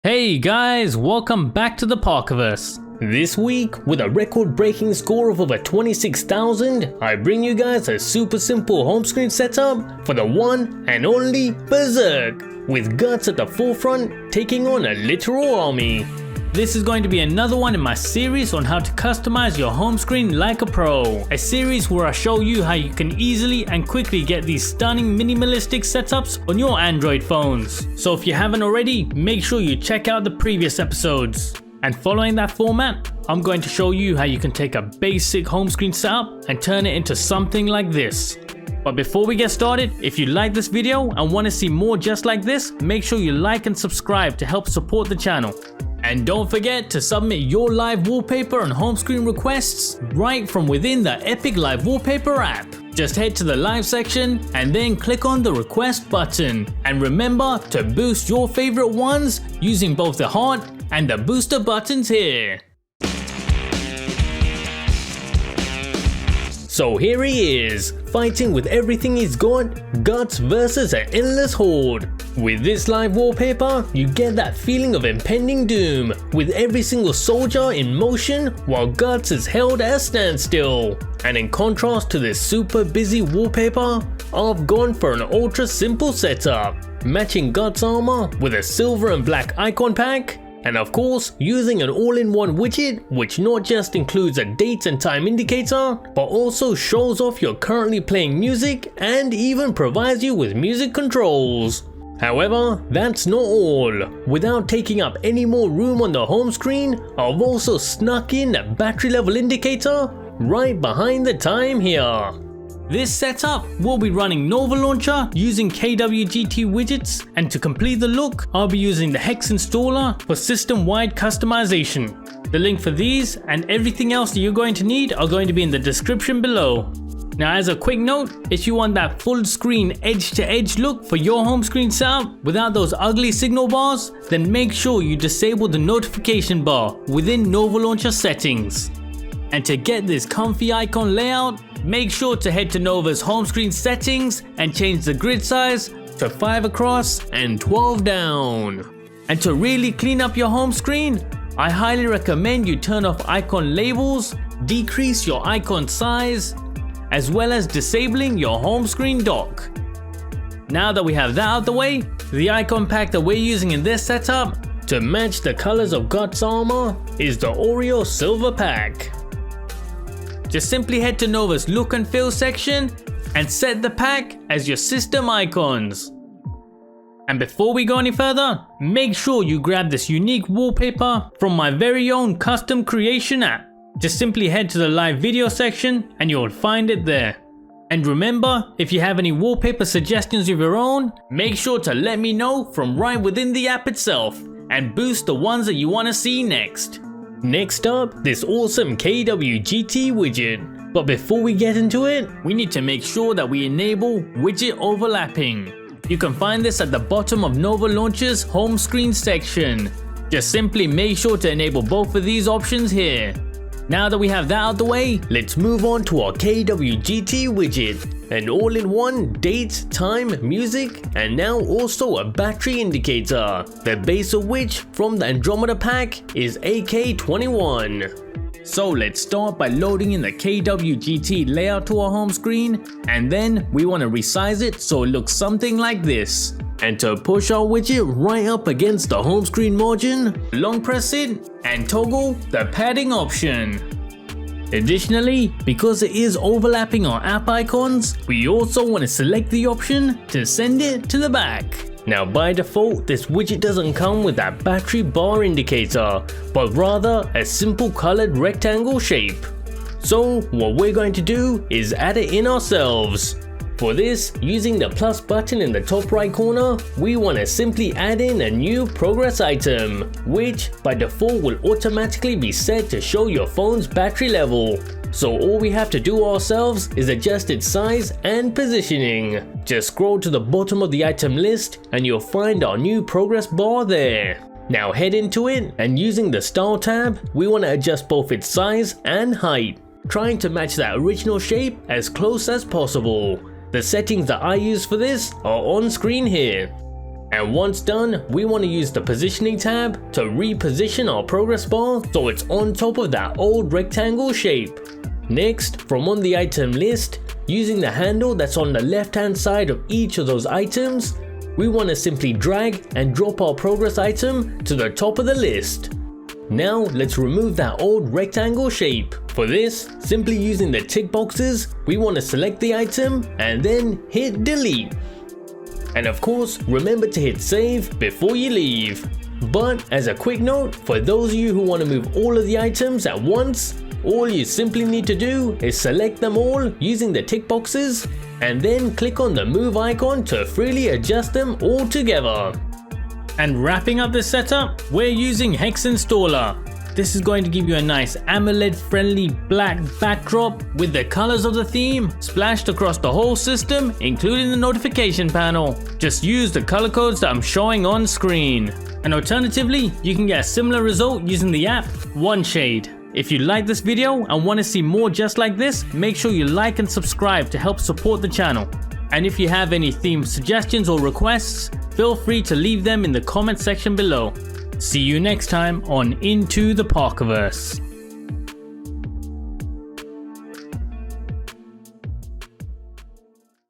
Hey guys, welcome back to the Parkerverse. This week, with a record-breaking score of over 26,000, I bring you guys a super simple home screen setup for the one and only Berserk, with Guts at the forefront taking on a literal army. This is going to be another one in my series on how to customize your home screen like a pro. A series where I show you how you can easily and quickly get these stunning minimalistic setups on your Android phones. So if you haven't already, make sure you check out the previous episodes. And following that format, I'm going to show you how you can take a basic home screen setup and turn it into something like this. But before we get started, if you like this video and want to see more just like this, make sure you like and subscribe to help support the channel. And don't forget to submit your live wallpaper and home screen requests right from within the Epic Live Wallpaper app. Just head to the live section and then click on the request button. And remember to boost your favorite ones using both the heart and the booster buttons here. So here he is, fighting with everything he's got, Guts versus an endless horde. With this live wallpaper, you get that feeling of impending doom, with every single soldier in motion while Guts is held at a standstill. And in contrast to this super busy wallpaper, I've gone for an ultra simple setup, matching Guts armor with a silver and black icon pack, and of course using an all-in-one widget which not just includes a date and time indicator, but also shows off you're currently playing music and even provides you with music controls. However, that's not all. Without taking up any more room on the home screen, I've also snuck in a battery level indicator right behind the time here. This setup will be running Nova Launcher using KWGT widgets, and to complete the look, I'll be using the Hex installer for system-wide customization. The link for these and everything else that you're going to need are going to be in the description below. Now, as a quick note, if you want that full screen edge-to-edge look for your home screen setup without those ugly signal bars, then make sure you disable the notification bar within Nova Launcher settings. And to get this comfy icon layout, make sure to head to Nova's home screen settings and change the grid size to 5 across and 12 down. And to really clean up your home screen, I highly recommend you turn off icon labels, decrease your icon size, as well as disabling your home screen dock. Now that we have that out the way, the icon pack that we're using in this setup to match the colors of Guts armor is the Oreo Silver pack. Just simply head to Nova's look and feel section and set the pack as your system icons. And before we go any further, make sure you grab this unique wallpaper from my very own custom creation app. Just simply head to the live video section and you'll find it there. And remember, if you have any wallpaper suggestions of your own, make sure to let me know from right within the app itself and boost the ones that you want to see next. Next up, this awesome KWGT widget. But before we get into it, we need to make sure that we enable widget overlapping. You can find this at the bottom of Nova Launcher's home screen section. Just simply make sure to enable both of these options here. Now that we have that out the way, let's move on to our KWGT widget. An all-in-one date, time, music, and now also a battery indicator, the base of which from the Andromeda pack is AK21. So let's start by loading in the KWGT layout to our home screen, and then we want to resize it so it looks something like this. And to push our widget right up against the home screen margin, long press it and toggle the padding option. Additionally, because it is overlapping our app icons, we also want to select the option to send it to the back. Now by default, this widget doesn't come with that battery bar indicator, but rather a simple colored rectangle shape. So what we're going to do is add it in ourselves. For this, using the plus button in the top right corner, we want to simply add in a new progress item, which by default will automatically be set to show your phone's battery level. So all we have to do ourselves is adjust its size and positioning. Just scroll to the bottom of the item list and you'll find our new progress bar there. Now head into it, and using the style tab, we want to adjust both its size and height, trying to match that original shape as close as possible. The settings that I use for this are on screen here. And once done, we want to use the positioning tab to reposition our progress bar so it's on top of that old rectangle shape. Next, from on the item list, using the handle that's on the left hand side of each of those items, we want to simply drag and drop our progress item to the top of the list. Now let's remove that old rectangle shape. For this, simply using the tick boxes, we want to select the item and then hit delete. And of course, remember to hit save before you leave. But as a quick note, for those of you who want to move all of the items at once, all you simply need to do is select them all using the tick boxes and then click on the move icon to freely adjust them all together. And wrapping up this setup, we're using Hex Installer. This is going to give you a nice AMOLED friendly black backdrop with the colors of the theme splashed across the whole system, including the notification panel. Just use the color codes that I'm showing on screen. And alternatively, you can get a similar result using the app OneShade. If you like this video and want to see more just like this, make sure you like and subscribe to help support the channel. And if you have any theme suggestions or requests, feel free to leave them in the comment section below. See you next time on Into the Parkerverse.